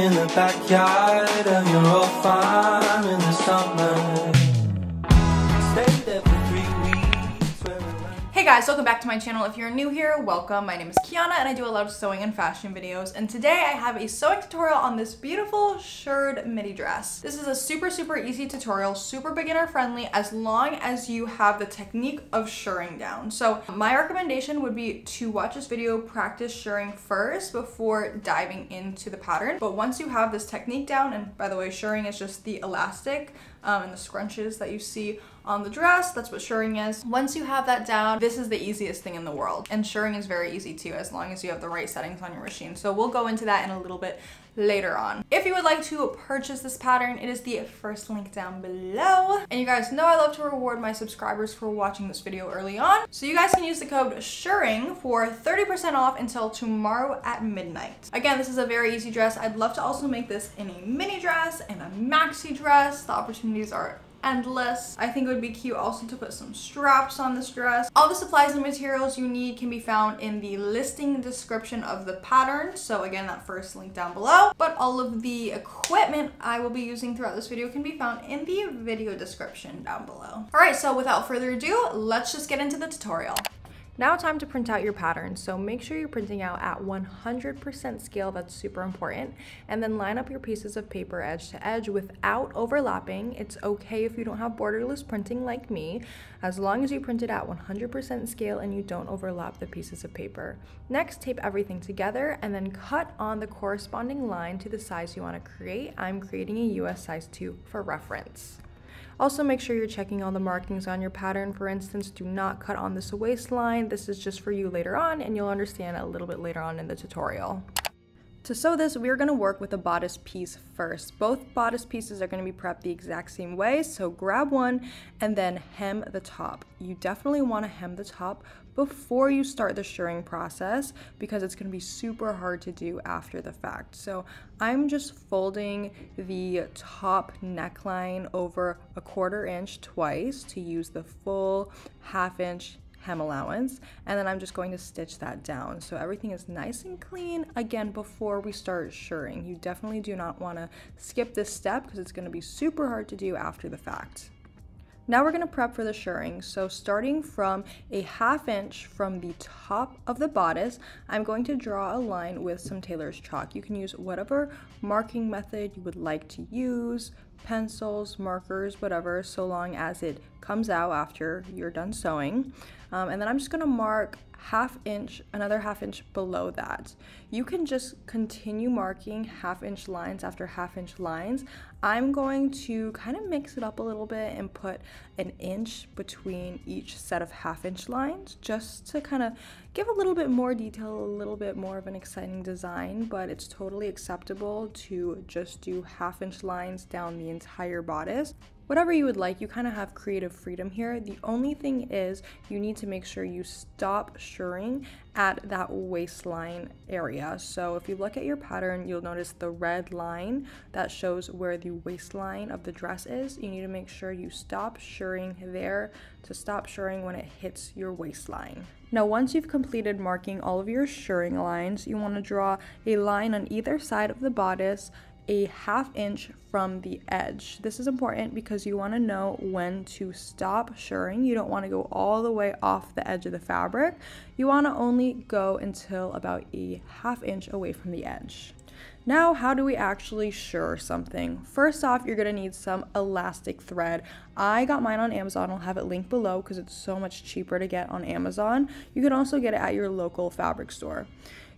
in the backyard of your old farm in the summer. Stayed there for 3 weeks. Hey guys, welcome back to my channel. If you're new here, welcome. My name is Kiana and I do a lot of sewing and fashion videos. And today I have a sewing tutorial on this beautiful shirred midi dress. This is a super easy tutorial, super beginner friendly, as long as you have the technique of shirring down. So my recommendation would be to watch this video, practice shirring first before diving into the pattern. But once you have this technique down, and by the way, shirring is just the elastic and the scrunches that you see on the dress, that's what shirring is. Once you have that down, this is the easiest thing in the world. And shirring is very easy too, as long as you have the right settings on your machine. So we'll go into that in a little bit later on. If you would like to purchase this pattern, it is the first link down below. And you guys know I love to reward my subscribers for watching this video early on. So you guys can use the code SHIRRING for 30% off until tomorrow at midnight. Again, this is a very easy dress. I'd love to also make this in a mini dress and a maxi dress. The opportunities are endless. I think it would be cute also to put some straps on this dress. All the supplies and materials you need can be found in the listing description of the pattern. So again, that first link down below. But all of the equipment I will be using throughout this video can be found in the video description down below. All right, so without further ado, let's just get into the tutorial. Now time to print out your pattern. So make sure you're printing out at 100% scale, that's super important. And then line up your pieces of paper edge to edge without overlapping. It's okay if you don't have borderless printing like me, as long as you print it at 100% scale and you don't overlap the pieces of paper. Next, tape everything together and then cut on the corresponding line to the size you want to create. I'm creating a US size 2 for reference. Also, make sure you're checking all the markings on your pattern. For instance, do not cut on this waistline. This is just for you later on, and you'll understand a little bit later on in the tutorial. To sew this, we're going to work with a bodice piece first. Both bodice pieces are going to be prepped the exact same way, so grab one and then hem the top. You definitely want to hem the top before you start the shirring process because it's going to be super hard to do after the fact. So I'm just folding the top neckline over 1/4 inch twice to use the full 1/2 inch hem allowance, and then I'm just going to stitch that down so everything is nice and clean again before we start shirring. You definitely do not want to skip this step because it's going to be super hard to do after the fact. Now we're going to prep for the shirring. So starting from a 1/2 inch from the top of the bodice, I'm going to draw a line with some tailor's chalk. You can use whatever marking method you would like to use, pencils, markers, whatever, so long as it comes out after you're done sewing. And then I'm just going to mark 1/2 inch, another 1/2 inch below that. You can just continue marking 1/2 inch lines after 1/2 inch lines. I'm going to kind of mix it up a little bit and put an inch between each set of 1/2 inch lines just to kind of give a little bit more detail, a little bit more of an exciting design, but it's totally acceptable to just do 1/2 inch lines down the entire bodice. Whatever you would like, you kind of have creative freedom here. The only thing is you need to make sure you stop shirring at that waistline area. So if you look at your pattern, you'll notice the red line that shows where the waistline of the dress is. You need to make sure you stop shirring there to stop shirring when it hits your waistline. Now, once you've completed marking all of your shirring lines, you want to draw a line on either side of the bodice a 1/2 inch from the edge. This is important because you want to know when to stop shirring. You don't want to go all the way off the edge of the fabric. You want to only go until about a 1/2 inch away from the edge. Now, how do we actually shirr something? First off, you're going to need some elastic thread. I got mine on Amazon. I'll have it linked below because it's so much cheaper to get on Amazon. You can also get it at your local fabric store.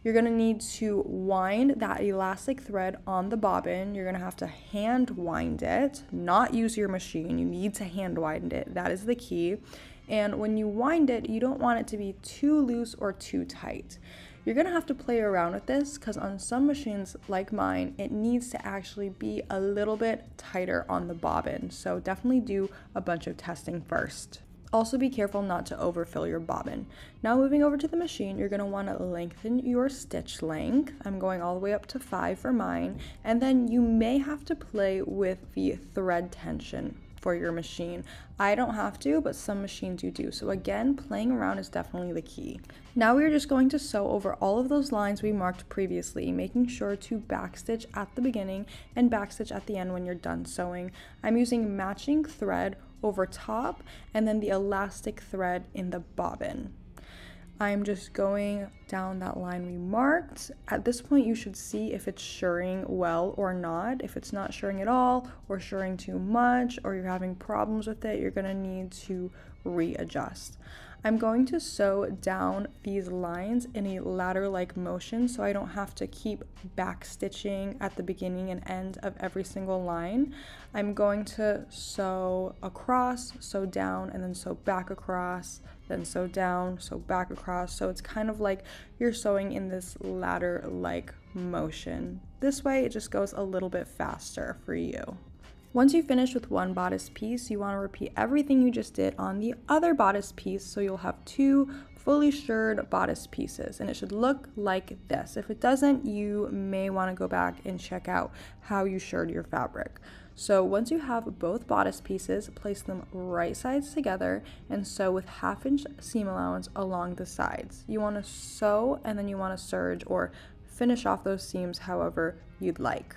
You're going to need to wind that elastic thread on the bobbin. You're going to have to hand wind it, not use your machine. You need to hand wind it. That is the key. And when you wind it, you don't want it to be too loose or too tight. You're going to have to play around with this because on some machines like mine, it needs to actually be a little bit tighter on the bobbin. So definitely do a bunch of testing first. Also be careful not to overfill your bobbin. Now moving over to the machine, you're going to want to lengthen your stitch length. I'm going all the way up to 5 for mine. And then you may have to play with the thread tension for your machine. I don't have to, but some machines you do. So again, playing around is definitely the key. Now we're just going to sew over all of those lines we marked previously, making sure to backstitch at the beginning and backstitch at the end when you're done sewing. I'm using matching thread over top and then the elastic thread in the bobbin. I'm just going down that line we marked. At this point, you should see if it's shirring well or not. If it's not shirring at all or shirring too much or you're having problems with it, you're gonna need to readjust. I'm going to sew down these lines in a ladder-like motion so I don't have to keep back stitching at the beginning and end of every single line. I'm going to sew across, sew down, and then sew back across, then sew down, sew back across. So it's kind of like you're sewing in this ladder-like motion. This way it just goes a little bit faster for you. Once you finish with one bodice piece, you want to repeat everything you just did on the other bodice piece, so you'll have two fully shirred bodice pieces, and it should look like this. If it doesn't, you may want to go back and check out how you shirred your fabric. So once you have both bodice pieces, place them right sides together and sew with 1/2 inch seam allowance along the sides. You want to sew and then you want to serge or finish off those seams however you'd like.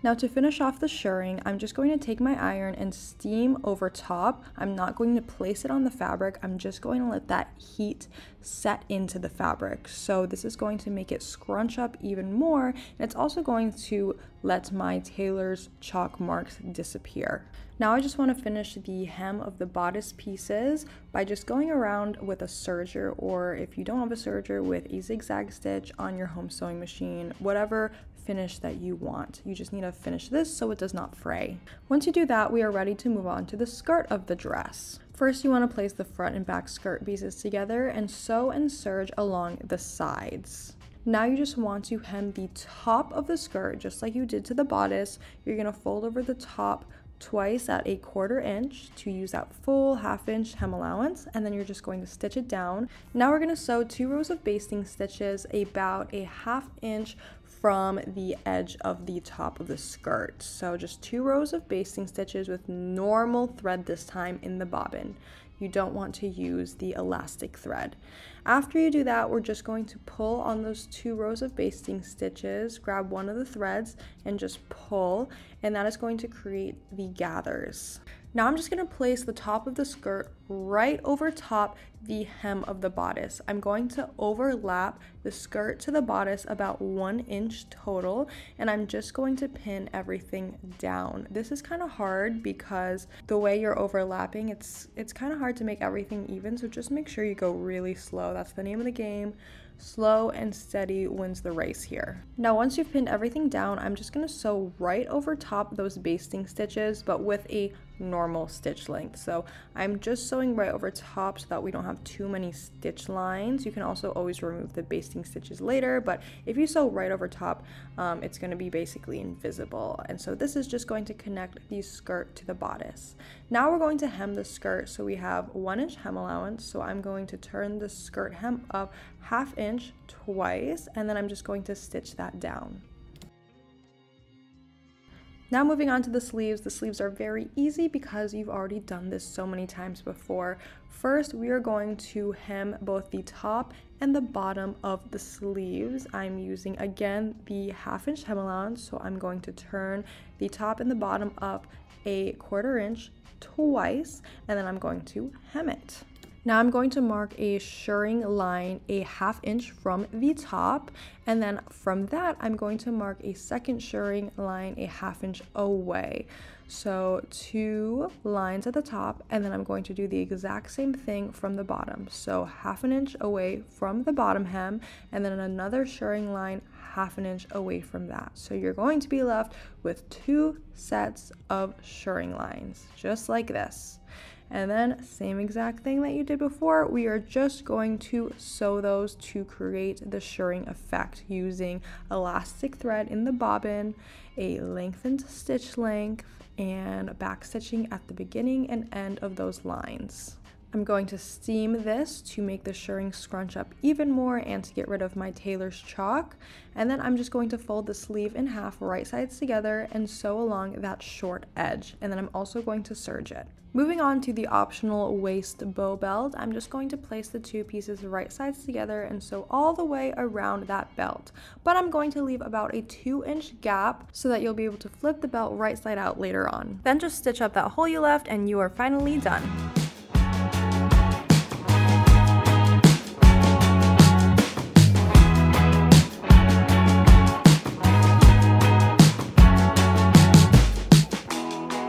Now to finish off the shirring, I'm just going to take my iron and steam over top. I'm not going to place it on the fabric. I'm just going to let that heat set into the fabric. So this is going to make it scrunch up even more. And it's also going to let my tailor's chalk marks disappear. Now I just want to finish the hem of the bodice pieces by just going around with a serger, or if you don't have a serger, with a zigzag stitch on your home sewing machine, whatever finish that you want. You just need to finish this so it does not fray. Once you do that, we are ready to move on to the skirt of the dress. First, you want to place the front and back skirt pieces together and sew and serge along the sides. Now you just want to hem the top of the skirt just like you did to the bodice. You're going to fold over the top twice at 1/4 inch to use that full 1/2 inch hem allowance, and then you're just going to stitch it down. Now we're going to sew 2 rows of basting stitches about 1/2 inch from the edge of the top of the skirt. So just 2 rows of basting stitches with normal thread this time in the bobbin. You don't want to use the elastic thread. After you do that, we're just going to pull on those 2 rows of basting stitches, grab one of the threads and just pull, and that is going to create the gathers. Now I'm just going to place the top of the skirt right over top the hem of the bodice. I'm going to overlap the skirt to the bodice about 1 inch total, and I'm just going to pin everything down. This is kind of hard because the way you're overlapping, it's kind of hard to make everything even, so just make sure you go really slow. That's the name of the game. Slow and steady wins the race here. Now once you've pinned everything down, I'm just going to sew right over top those basting stitches, but with a normal stitch length. So I'm just sewing right over top so that we don't have too many stitch lines. You can also always remove the basting stitches later, but if you sew right over top, it's going to be basically invisible. And so this is just going to connect the skirt to the bodice. Now we're going to hem the skirt. So we have 1 inch hem allowance. So I'm going to turn the skirt hem up 1/2 inch twice, and then I'm just going to stitch that down. Now moving on to the sleeves. The sleeves are very easy because you've already done this so many times before. First, we are going to hem both the top and the bottom of the sleeves. I'm using, again, the 1/2 inch hem allowance, so I'm going to turn the top and the bottom up 1/4 inch twice, and then I'm going to hem it. Now I'm going to mark a shirring line 1/2 inch from the top, and then from that I'm going to mark a second shirring line 1/2 inch away. So 2 lines at the top, and then I'm going to do the exact same thing from the bottom. So 1/2 inch away from the bottom hem, and then another shirring line 1/2 inch away from that. So you're going to be left with 2 sets of shirring lines, just like this. And then same exact thing that you did before, we are just going to sew those to create the shirring effect using elastic thread in the bobbin, a lengthened stitch length, and back stitching at the beginning and end of those lines. I'm going to steam this to make the shirring scrunch up even more and to get rid of my tailor's chalk. And then I'm just going to fold the sleeve in half, right sides together, and sew along that short edge. And then I'm also going to serge it. Moving on to the optional waist bow belt, I'm just going to place the two pieces right sides together and sew all the way around that belt. But I'm going to leave about a 2-inch gap so that you'll be able to flip the belt right side out later on. Then just stitch up that hole you left and you are finally done.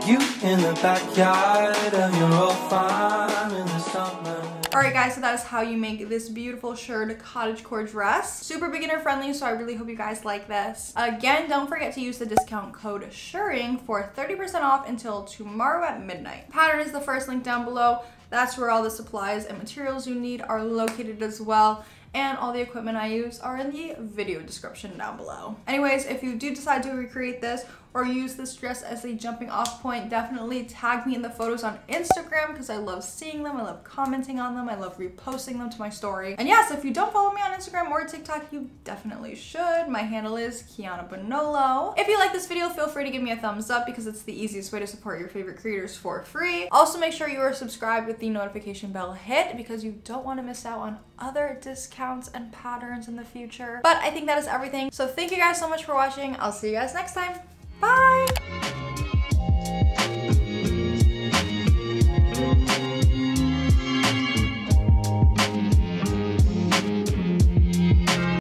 You in the backyard of your old farm in the summer. Alright guys, so that is how you make this beautiful shirred cottagecore dress. Super beginner friendly, so I really hope you guys like this. Again, don't forget to use the discount code SHIRRING for 30% off until tomorrow at midnight. Pattern is the first link down below. That's where all the supplies and materials you need are located as well. And all the equipment I use are in the video description down below. Anyways, if you do decide to recreate this or use this dress as a jumping off point, definitely tag me in the photos on Instagram because I love seeing them, I love commenting on them, I love reposting them to my story. And yes, if you don't follow me on Instagram or TikTok, you definitely should. My handle is Kiana Bonollo. If you like this video, feel free to give me a thumbs up because it's the easiest way to support your favorite creators for free. Also, make sure you are subscribed with the notification bell hit because you don't want to miss out on other discounts and patterns in the future. But I think that is everything. So thank you guys so much for watching. I'll see you guys next time. Bye!